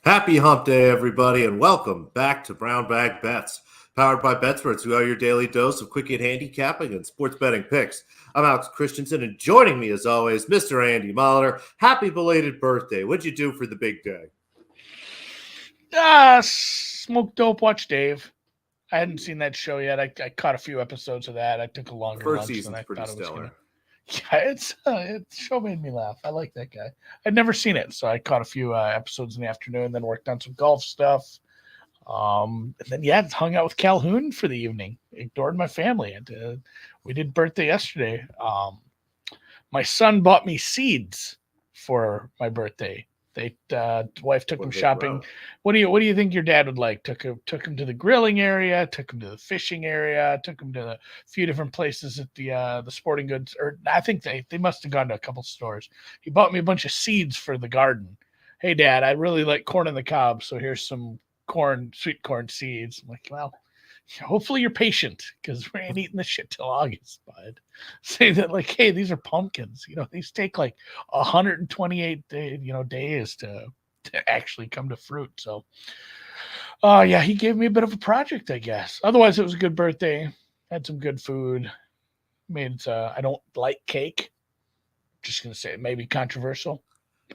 Happy hump day, everybody, and welcome back to Brown Bag Bets, powered by BetSports, who are your daily dose of quick hit handicapping and sports betting picks. I'm Alex Christensen, and joining me, as always, Mr. Andy Molitor. Happy belated birthday. What'd you do for the big day? Smoke Dope, Watch Dave. I hadn't seen that show yet. I caught a few episodes of that. I took a longer First lunch than season's I pretty thought it was stellar. going to. Yeah, the show made me laugh. I like that guy. I'd never seen it, so I caught a few episodes in the afternoon, then worked on some golf stuff. And then, hung out with Calhoun for the evening. Ignored my family. We did birthday yesterday. My son bought me seeds for my birthday. Wife took him shopping. What do you think your dad would like? Took him to the grilling area, took him to the fishing area, took him to a few different places at the sporting goods. Or I think they must have gone to a couple stores. He bought me a bunch of seeds for the garden. Hey, Dad, I really like corn on the cob, so here's some sweet corn seeds. I'm like, well, hopefully you're patient because we ain't eating this shit till August, bud. Say that like, hey, these are pumpkins. These take like 128 days to actually come to fruit. So, he gave me a bit of a project, I guess. Otherwise, it was a good birthday. Had some good food. I don't like cake. Just gonna say it may be controversial.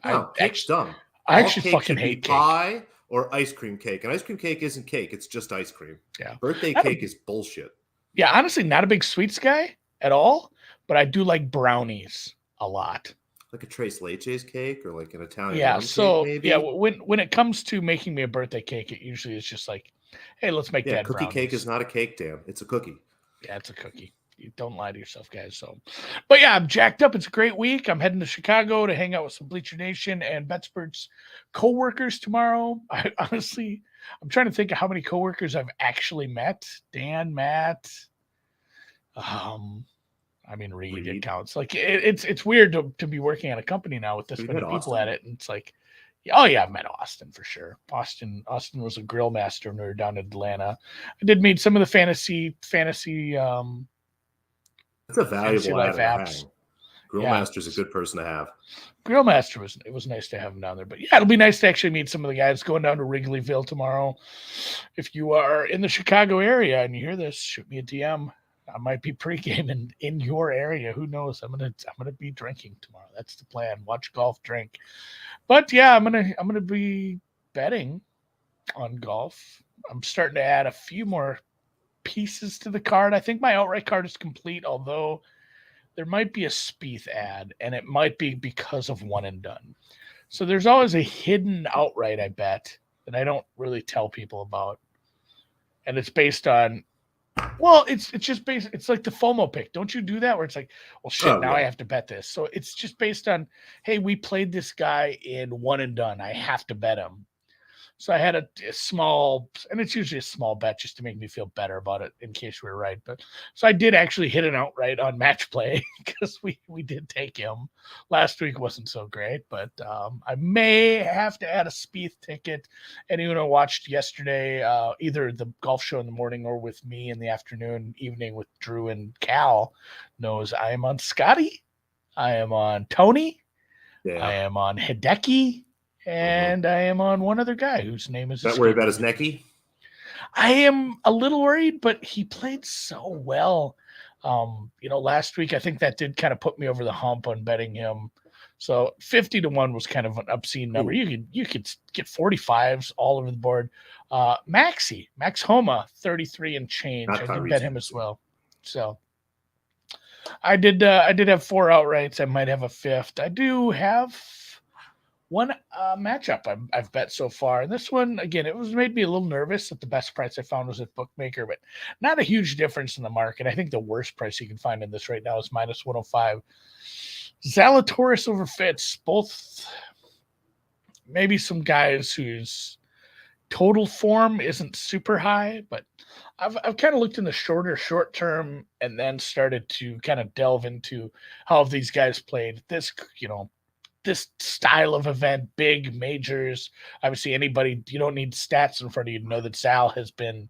No, cake's dumb. I actually fucking hate cake. Pie or ice cream cake. And ice cream cake isn't cake. It's just ice cream. Yeah. Birthday cake is bullshit. Yeah, honestly, not a big sweets guy at all, but I do like brownies a lot. Like a Tres Leches cake or like an Italian cake, maybe? Yeah, when it comes to making me a birthday cake, it usually is just like, hey, let's make that cookie brownies. Cake is not a cake, Dan. It's a cookie. Yeah, it's a cookie. You don't lie to yourself, guys. But yeah, I'm jacked up. It's a great week. I'm heading to Chicago to hang out with some Bleacher Nation and BetSports co-workers tomorrow. I'm trying to think of how many co-workers I've actually met. Dan, Matt, Reed. It counts. Like it's weird to be working at a company now with this many people Austin? At it, and it's like, oh yeah, I've met Austin for sure. Austin was a grill master when we were down in Atlanta. I did meet some of the fantasy. That's a valuable apps. Grill Master's a good person to have. Grill Master was nice to have him down there. But yeah, it'll be nice to actually meet some of the guys going down to Wrigleyville tomorrow. If you are in the Chicago area and you hear this, shoot me a DM. I might be pre-gaming in your area. Who knows? I'm gonna be drinking tomorrow. That's the plan. Watch golf, drink. But yeah, I'm gonna be betting on golf. I'm starting to add a few more pieces to the card. I think my outright card is complete, although there might be a Spieth ad, and it might be because of one and done. So there's always a hidden outright, I bet, that I don't really tell people about. And it's based on, well, it's just based, it's like the FOMO pick. Don't you do that where it's like, well, shit, now I have to bet this. So it's just based on, hey, we played this guy in one and done. I have to bet him. So I had a small, and it's usually a small bet just to make me feel better about it in case we were right. But so I did actually hit an outright on match play because we did take him. Last week wasn't so great, but I may have to add a Spieth ticket. Anyone who watched yesterday, either the golf show in the morning or with me in the afternoon, evening with Drew and Cal, knows I am on Scotty. I am on Tony. Yeah. I am on Hideki. And I am on one other guy whose name is. Not worried about his necky? I am a little worried, but he played so well. Last week I think that did kind of put me over the hump on betting him. So 50-1 was kind of an obscene number. Ooh. You could get 45s all over the board. Max Homa, 33 and change. I did bet him as well. So I did have 4 outrights. I might have a 5th. I do have one matchup I've bet so far. And this one, again, it made me a little nervous that the best price I found was at Bookmaker, but not a huge difference in the market. I think the worst price you can find in this right now is minus 105. Zalatoris over Fitz, both maybe some guys whose total form isn't super high, but I've kind of looked in the short term and then started to kind of delve into how these guys played. This style of event, big majors. Obviously, you don't need stats in front of you to know that Sal has been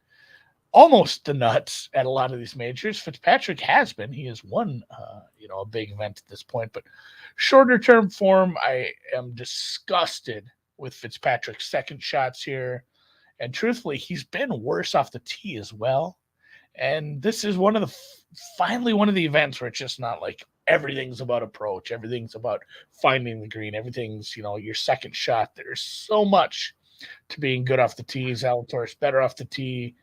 almost the nuts at a lot of these majors. Fitzpatrick has been. He has won, a big event at this point. But shorter term form, I am disgusted with Fitzpatrick's second shots here. And truthfully, he's been worse off the tee as well. And this is finally one of the events where it's just not like everything's about approach, everything's about finding the green, everything's, your second shot. There's so much to being good off the tee. Zalatoris better off the tee.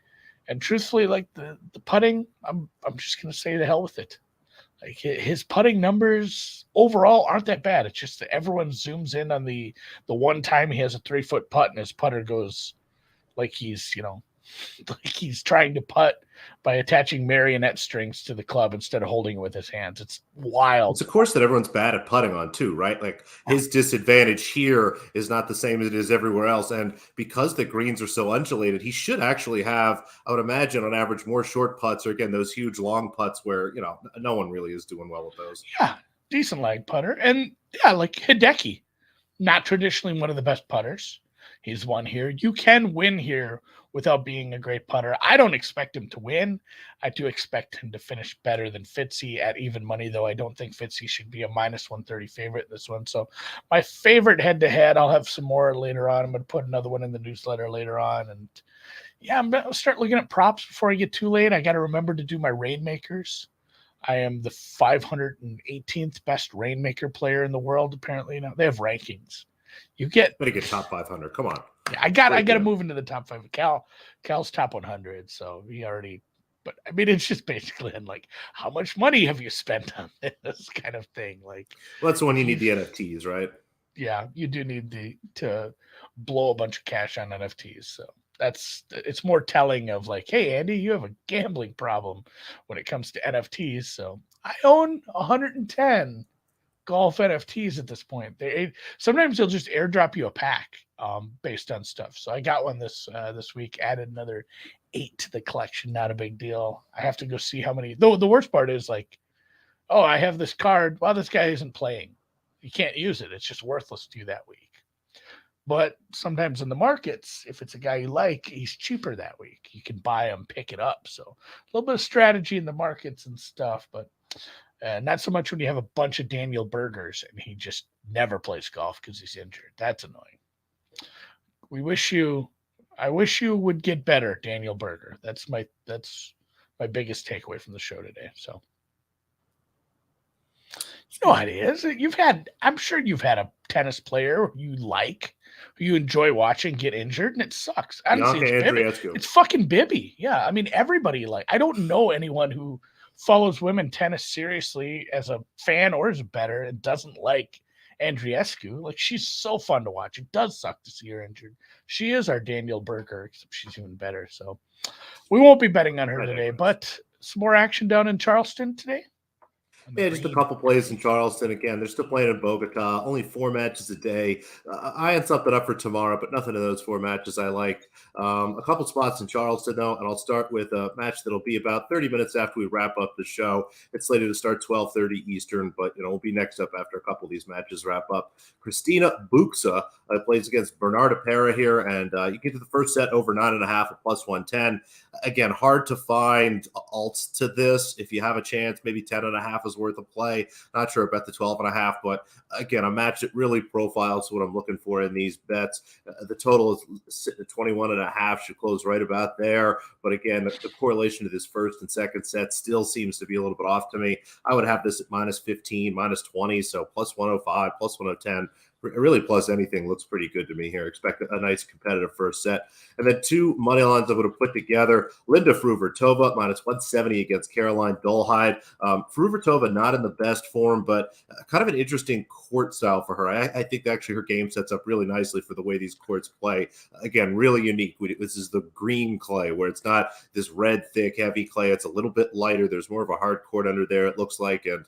And truthfully, like the putting, I'm just gonna say the hell with it. Like his putting numbers overall aren't that bad. It's just that everyone zooms in on the one time he has a 3-foot putt and his putter goes like he's like he's trying to putt by attaching marionette strings to the club instead of holding it with his hands. It's wild. It's a course that everyone's bad at putting on too, right? Like his disadvantage here is not the same as it is everywhere else. And because the greens are so undulated, he should actually have, I would imagine on average, more short putts or again, those huge long putts where, no one really is doing well with those. Yeah. Decent lag putter. And yeah, like Hideki, not traditionally one of the best putters. He's won here. You can win here without being a great putter. I don't expect him to win. I do expect him to finish better than Fitzy at even money, though I don't think Fitzy should be a minus 130 favorite in this one. So my favorite head-to-head, I'll have some more later on. I'm going to put another one in the newsletter later on. And yeah, I'm going to start looking at props before I get too late. I got to remember to do my Rainmakers. I am the 518th best Rainmaker player in the world, apparently. Now they have rankings. You get better get top 500. Come on. Yeah, I got to move into the top 5. Cal's top 100, so he already. But I mean, it's just basically like, how much money have you spent on this kind of thing? Like, well, that's the one you need the NFTs, right? Yeah, you do need to blow a bunch of cash on NFTs. So it's more telling of like, hey, Andy, you have a gambling problem when it comes to NFTs. So I own 110 golf NFTs at this point. Sometimes they'll just airdrop you a pack based on stuff. So I got one this week, added another 8 to the collection. Not a big deal. I have to go see how many. Though the worst part is like, oh, I have this card. Well, this guy isn't playing. You can't use it. It's just worthless to you that week. But sometimes in the markets, if it's a guy you like, he's cheaper that week. You can buy him, pick it up. So a little bit of strategy in the markets and stuff, but not so much when you have a bunch of Daniel Bergers and he just never plays golf because he's injured. That's annoying. I wish you would get better, Daniel Berger. That's my biggest takeaway from the show today. So you know how it is. I'm sure you've had a tennis player you like, who you enjoy watching get injured, and it sucks. Honestly, it's fucking Bibby. Yeah, I mean, everybody I don't know anyone who follows women tennis seriously as a fan or as a bettor and doesn't like Andreescu. Like, she's so fun to watch. It does suck to see her injured. She is our Daniel Berger, except she's even better. So we won't be betting on her today, but some more action down in Charleston today. Yeah, just a couple plays in Charleston. Again, they're still playing in Bogota. Only 4 matches a day. I had something up for tomorrow, but nothing of those 4 matches I like. A couple spots in Charleston, though, and I'll start with a match that'll be about 30 minutes after we wrap up the show. It's slated to start 12:30 Eastern, but we'll be next up after a couple of these matches wrap up. Christina Buxa plays against Bernarda Pera here, and you get to the first set over 9.5 at plus 110. Again, hard to find alts to this. If you have a chance, maybe 10.5 is worth a play. Not sure about the 12.5, but again, a match that really profiles what I'm looking for in these bets. The total is sitting at 21.5, should close right about there. But again, the correlation to this first and second set still seems to be a little bit off to me. I would have this at minus 15, minus 20, so plus 105, plus 110. Really, plus anything looks pretty good to me here. Expect a nice competitive first set. And then 2 money lines I would have put together. Linda Fruhvirtova, minus 170 against Caroline Dolhide. Fruhvirtova not in the best form, but kind of an interesting court style for her. I think actually her game sets up really nicely for the way these courts play. Again, really unique. This is the green clay, where it's not this red, thick, heavy clay. It's a little bit lighter. There's more of a hard court under there, it looks like. And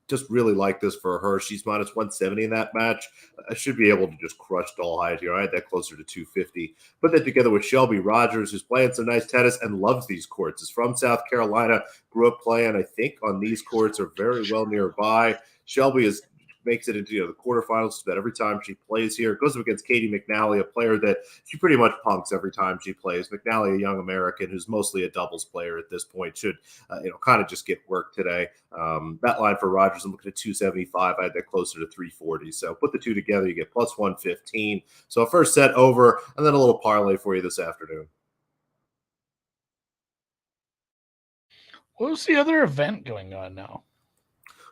just really like this for her. She's minus 170 in that match. I should be able to just crush Dolhide here. I had that closer to 250. Put that together with Shelby Rogers, who's playing some nice tennis and loves these courts. Is from South Carolina, grew up playing, I think, on these courts, are very well nearby. Shelby is makes it into the quarterfinals about every time she plays here. It goes up against Katie McNally, a player that she pretty much punks every time she plays. McNally, a young American who's mostly a doubles player at this point, should kind of just get work today. That line for Rogers, I'm looking at 275. I had that closer to 340. So put the two together, you get plus 115. So a first set over, and then a little parlay for you this afternoon. What was the other event going on now?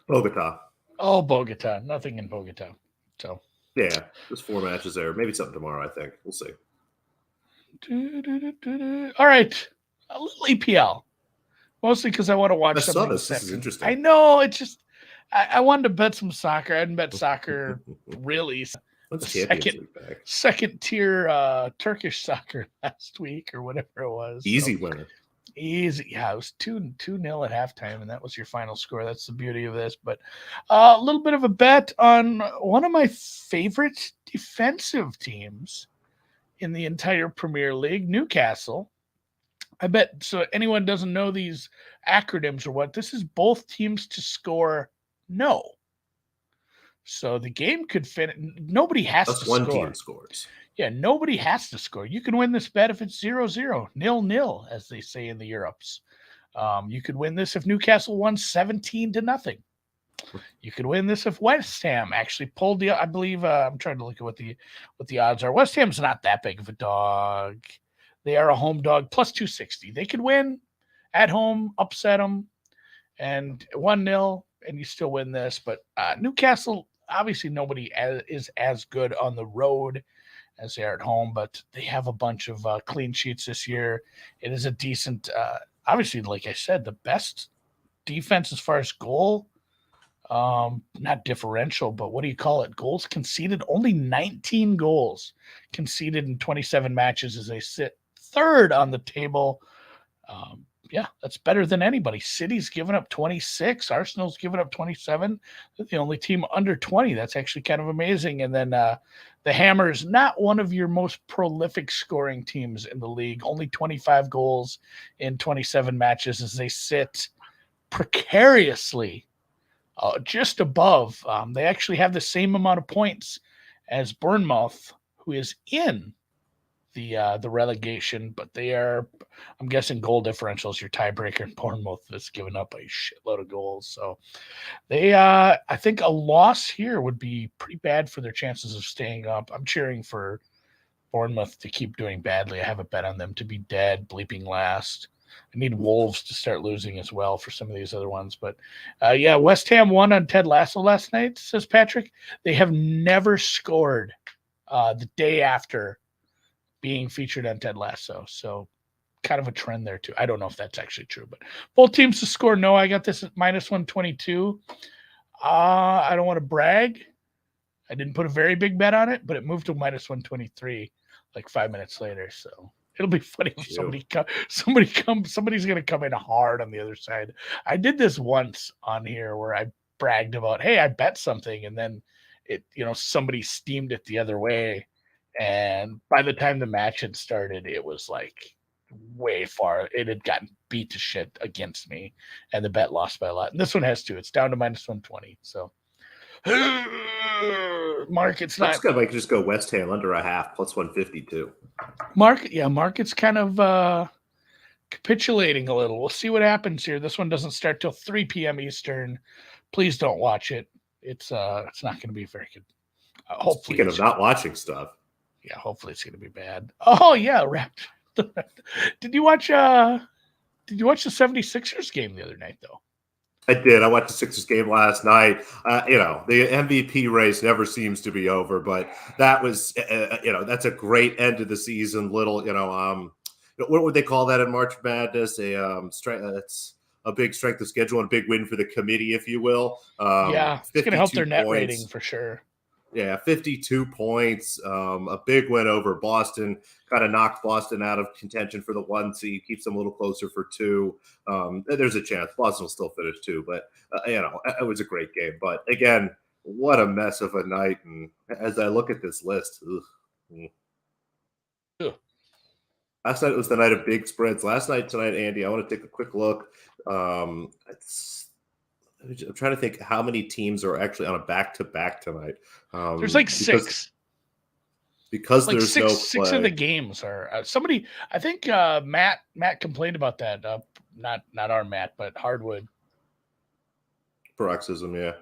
Bogota. Oh, Bogota. Nothing in Bogota. So yeah, just 4 matches there. Maybe something tomorrow, I think. We'll see. All right. A little EPL. Mostly because I want to watch something. This is interesting. I know. It's just I wanted to bet some soccer. I hadn't bet soccer really. Second tier Turkish soccer last week or whatever it was. Easy winner. Easy. Yeah, it was 2-0 at halftime, and that was your final score. That's the beauty of this. But a little bit of a bet on one of my favorite defensive teams in the entire Premier League, Newcastle. I bet, so anyone doesn't know these acronyms or what, this is both teams to score no. So the game could finish. Nobody has to score. One team scores. Yeah, nobody has to score. You can win this bet if it's 0-0, 0-0, as they say in the Europes. You could win this if Newcastle won 17-0. You could win this if West Ham actually pulled the. I believe I'm trying to look at what the odds are. West Ham's not that big of a dog. They are a home dog plus 260. They could win at home, upset them, and 1-0, and you still win this. But Newcastle, obviously, nobody is as good on the road as they are at home, but they have a bunch of clean sheets this year. It is a decent, obviously, like I said, the best defense as far as goal, not differential, but what do you call it? Goals conceded, only 19 goals conceded in 27 matches as they sit third on the table. Yeah, that's better than anybody. City's given up 26. Arsenal's given up 27. They're the only team under 20. That's actually kind of amazing. And then the Hammers, not one of your most prolific scoring teams in the league. Only 25 goals in 27 matches as they sit precariously just above. They actually have the same amount of points as Bournemouth, who is in the relegation, but they are, I'm guessing, goal differentials your tiebreaker, and Bournemouth has given up a shitload of goals. So they, I think a loss here would be pretty bad for their chances of staying up. I'm cheering for Bournemouth to keep doing badly. I have a bet on them to be dead, bleeping last. I need Wolves to start losing as well for some of these other ones. But yeah, West Ham won on Ted Lasso last night, says Patrick. They have never scored the day after being featured on Ted Lasso. So kind of a trend there too. I don't know if that's actually true, but both teams to score no. I got this at minus 122. I don't want to brag. I didn't put a very big bet on it, but it moved to minus 123 like 5 minutes later. So it'll be funny when somebody's going to come in hard on the other side. I did this once on here where I bragged about, hey, I bet something, and then it, somebody steamed it the other way. And by the time the match had started, it was like way far. It had gotten beat to shit against me, and the bet lost by a lot. And this one has to. It's down to minus 120. So, market's not. I might just go West Ham under a half plus 152. Market's kind of capitulating a little. We'll see what happens here. This one doesn't start till 3 p.m. Eastern. Please don't watch it. It's not going to be very good. Hopefully, speaking of not watching stuff. Yeah, hopefully it's going to be bad. Oh, yeah, wrapped. Did you watch the 76ers game the other night, though? I did. I watched the Sixers game last night. The MVP race never seems to be over, but that was, that's a great end of the season. Little, what would they call that in March Madness? That's a big strength of schedule and a big win for the committee, if you will. It's going to help their net rating for sure. Yeah, 52 points, a big win over Boston, kind of knocked Boston out of contention for the 1 seed, keeps them a little closer for 2. There's a chance Boston will still finish 2, but, it was a great game. But, again, what a mess of a night. And as I look at this list, last night was the night of big spreads. Tonight, Andy, I want to take a quick look. I'm trying to think how many teams are actually on a back-to-back tonight. There's like six. Because Like there's no six of the play. games are somebody. I think Matt complained about that. Not our Matt, but Hardwood. Paroxysm, yeah.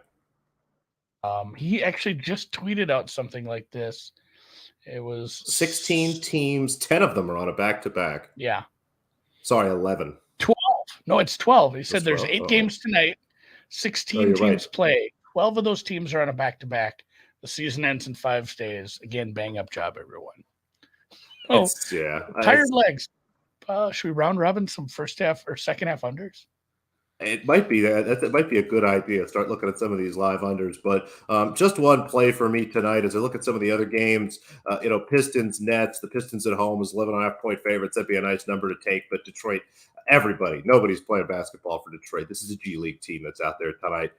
He actually just tweeted out something like this. It was 16 teams, 10 of them are on a back-to-back. Yeah. Sorry, 11. 12. No, it's 12. He said It's there's 12? 8 Oh. games tonight. 16 you're teams right. play. 12 of those teams are on a back-to-back. The season ends in 5 days. Again, bang up job, everyone. Oh, tired legs. Should we round robin some first half or second half unders? It might be that might be a good idea. Start looking at some of these live unders, but just one play for me tonight as I look at some of the other games. Pistons Nets. The Pistons at home is 11.5-point favorites. That'd be a nice number to take. But Detroit, nobody's playing basketball for Detroit. This is a G League team that's out there tonight.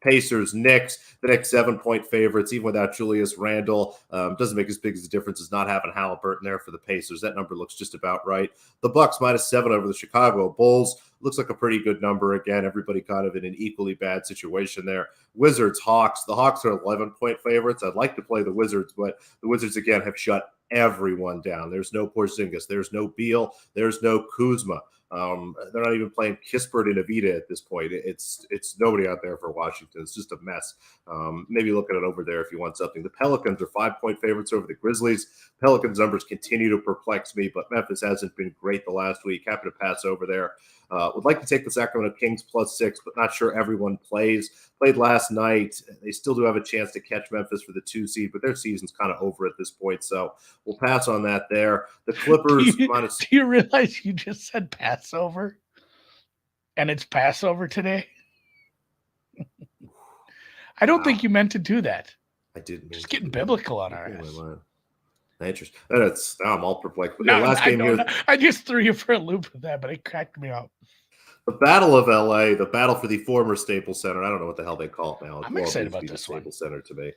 Pacers, Knicks, the Knicks 7-point favorites, even without Julius Randle. Doesn't make as big as a difference as not having Halliburton there for the Pacers. That number looks just about right. The Bucks -7 over the Chicago Bulls. Looks like a pretty good number. Again, everybody kind of in an equally bad situation there. Wizards, Hawks. The Hawks are 11-point favorites. I'd like to play the Wizards, but the Wizards, again, have shut everyone down. There's no Porzingis. There's no Beal. There's no Kuzma. They're not even playing Kispert and Avita at this point. It's nobody out there for Washington. It's just a mess. Maybe look at it over there if you want something. The Pelicans are 5-point favorites over the Grizzlies. Pelicans numbers continue to perplex me, but Memphis hasn't been great the last week. Happy to pass over there. Would like to take the Sacramento Kings +6, but not sure everyone plays. Played last night. They still do have a chance to catch Memphis for the 2 seed, but their season's kind of over at this point, so we'll pass on that there. The Clippers Do you realize you just said Passover? And it's Passover today? I don't think you meant to do that. I didn't. Just getting biblical on our ass. Interesting. Now I'm all perplexed. But last game here. I just threw you for a loop with that, but it cracked me up. The Battle of LA, the battle for the former Staples Center. I don't know what the hell they call it now. I'm excited about this Staples Center to me.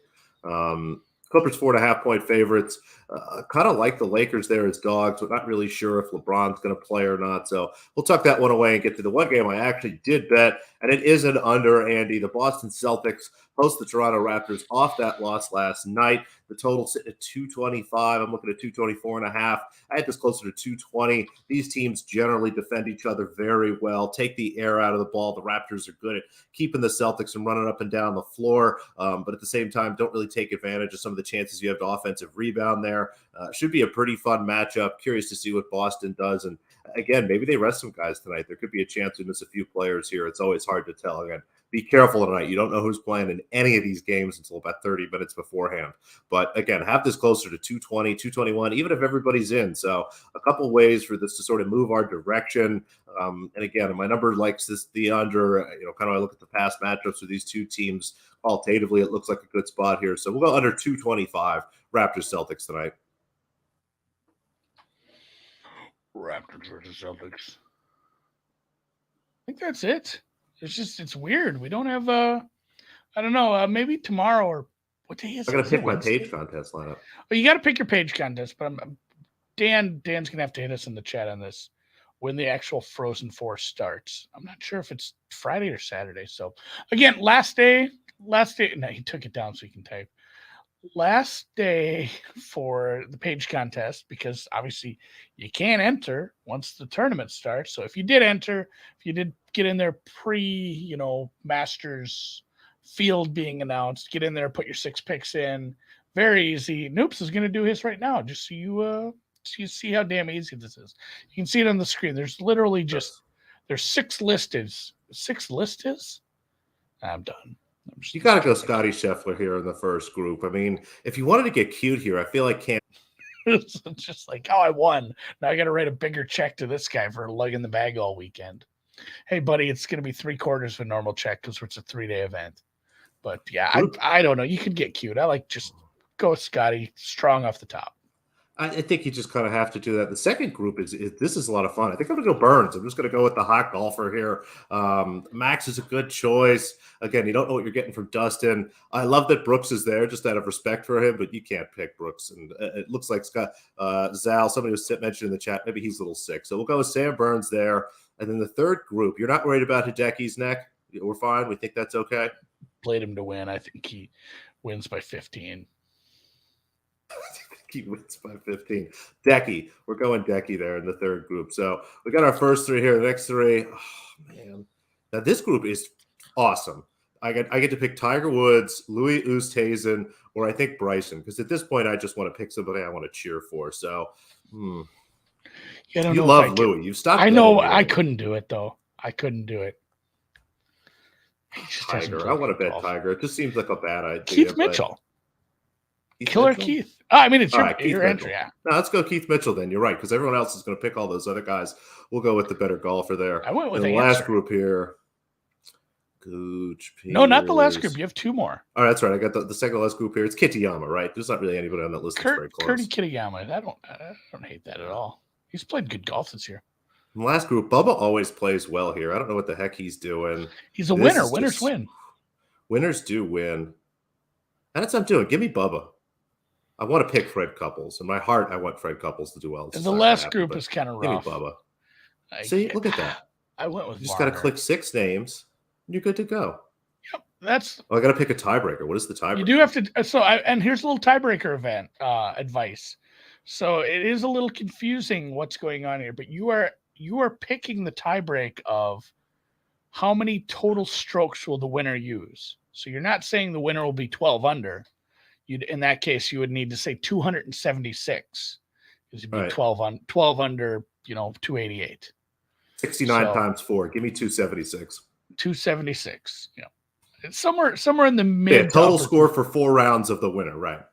Clippers 4.5-point favorites. Kind of like the Lakers there as dogs, but not really sure if LeBron's going to play or not. So we'll tuck that one away and get to the one game I actually did bet, and it is an under, Andy. The Boston Celtics host the Toronto Raptors off that loss last night. The total sitting at 225. I'm looking at 224.5. I had this closer to 220. These teams generally defend each other very well, take the air out of the ball. The Raptors are good at keeping the Celtics from running up and down the floor, but at the same time, don't really take advantage of some of the chances you have to offensive rebound there. Should be a pretty fun matchup. Curious to see what Boston does. And again, maybe they rest some guys tonight. There could be a chance to miss a few players here. It's always hard to tell. Again, be careful tonight. You don't know who's playing in any of these games until about 30 minutes beforehand. But again, have this closer to 220, 221, even if everybody's in. So a couple ways for this to sort of move our direction. And again, my number likes this, the under, kind of I look at the past matchups for these two teams. Qualitatively, it looks like a good spot here. So we'll go under 225, Raptors Celtics tonight. Raptors versus Celtics. I think that's it. It's weird. We don't have I don't know, maybe tomorrow or what day is it? I'm going to pick my Paige contest lineup. Well, you got to pick your Paige contest, but Dan's going to have to hit us in the chat on this when the actual Frozen Four starts. I'm not sure if it's Friday or Saturday. So again, last day. No, he took it down so he can type. Last day for the Paige contest, because obviously you can't enter once the tournament starts. So if you did enter, if you did get in there Masters field being announced, get in there, put your 6 picks in. Very easy. Noops is going to do his right now, just so you see how damn easy this is. You can see it on the screen. There's literally there's 6 listeds. 6 listeds? I'm done. You got to go Scotty Scheffler here in the first group. I mean, if you wanted to get cute here, I feel like it's just like, I won. Now I got to write a bigger check to this guy for lugging the bag all weekend. Hey, buddy, it's going to be 3/4 of a normal check because it's a 3-day event. But yeah, I don't know. You could get cute. I like just go Scotty strong off the top. I think you just kind of have to do that. The second group is a lot of fun. I think I'm going to go Burns. I'm just going to go with the hot golfer here. Max is a good choice. Again, you don't know what you're getting from Dustin. I love that Brooks is there just out of respect for him, but you can't pick Brooks. And it looks like Zal, somebody was mentioned in the chat, maybe he's a little sick. So we'll go with Sam Burns there. And then the third group, you're not worried about Hideki's neck? We're fine. We think that's okay. Played him to win. I think he wins by 15. He wins by 15. Decky. We're going Decky there in the third group. So we got our first three here. The next three, oh man. Now this group is awesome. I get to pick Tiger Woods, Louis Oosthuizen, or I think Bryson, because at this point I just want to pick somebody I want to cheer for. So you love Louis. You've stopped. I know. I couldn't do it though. I couldn't do it. Tiger. I want to bet Tiger. It just seems like a bad idea. Keith Mitchell. Killer Mitchell? Keith. Oh, I mean, it's your entry. Yeah. No, let's go Keith Mitchell then. You're right, because everyone else is going to pick all those other guys. We'll go with the better golfer there. I went with the last group here. Gooch. Peters. No, not the last group. You have two more. Oh, that's right. I got the second last group here. It's Kitayama, right? There's not really anybody on that list that's very close. Kurtie Kitayama. I don't hate that at all. He's played good golf this year. In the last group, Bubba always plays well here. I don't know what the heck he's doing. He's a winner. Winners win. Winners do win. And that's what I'm doing. Give me Bubba. I want to pick Fred Couples. In my heart, I want Fred Couples to do well. The last group is kind of rough. Give me Bubba. See, look at that. I went with You just got to click 6 names, and you're good to go. Yep, that's. I got to pick a tiebreaker. What is the tiebreaker? You do have to. And here's a little tiebreaker advice. So it is a little confusing what's going on here, but you are picking the tiebreak of how many total strokes will the winner use. So you're not saying the winner will be 12 under. In that case, you would need to say 276 because you'd be 12 under, 288. 69 times 4. Give me 276. 276. Yeah, it's somewhere in the mid. Yeah, total score for 4 rounds of the winner, right?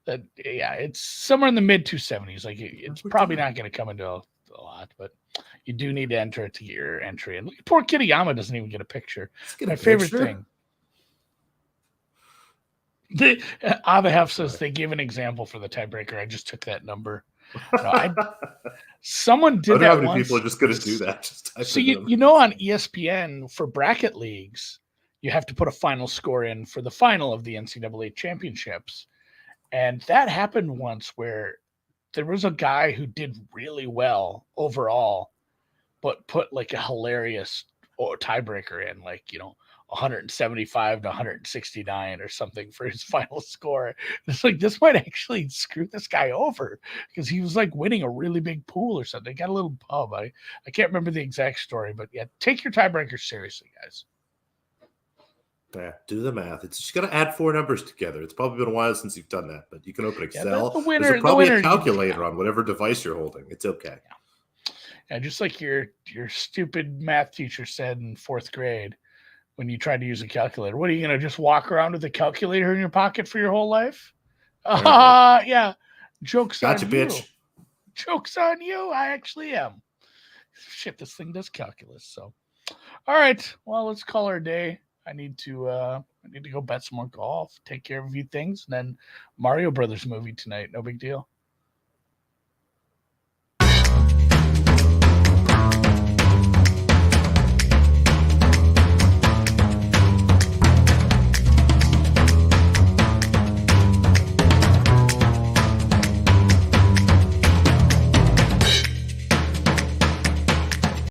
Yeah, it's somewhere in the mid 270s. Like it's probably not going to come into a lot, but you do need to enter it to get your entry. And poor Kitayama doesn't even get a picture. My favorite thing. Avahef says they gave an example for the tiebreaker. I just took that number. Someone did that once. People are just going to do that. So on ESPN for bracket leagues, you have to put a final score in for the final of the NCAA championships, and that happened once where there was a guy who did really well overall, but put like a hilarious tiebreaker in, 175 to 169 or something for his final score. It's like, this might actually screw this guy over because he was like winning a really big pool or something. Got a little pub. I can't remember the exact story, but yeah, take your tiebreakers seriously, guys. Yeah, do the math. It's just got to add 4 numbers together. It's probably been a while since you've done that, but you can open Excel. There's probably a calculator on whatever device you're holding. It's okay. Yeah, just like your stupid math teacher said in 4th grade, when you tried to use a calculator. What are you going to just walk around with a calculator in your pocket for your whole life? Yeah. Joke's on you. Bitch. Joke's on you. I actually am. Shit, this thing does calculus. So, all right. Well, let's call our day. I need to go bet some more golf, take care of a few things, and then Mario Brothers movie tonight. No big deal.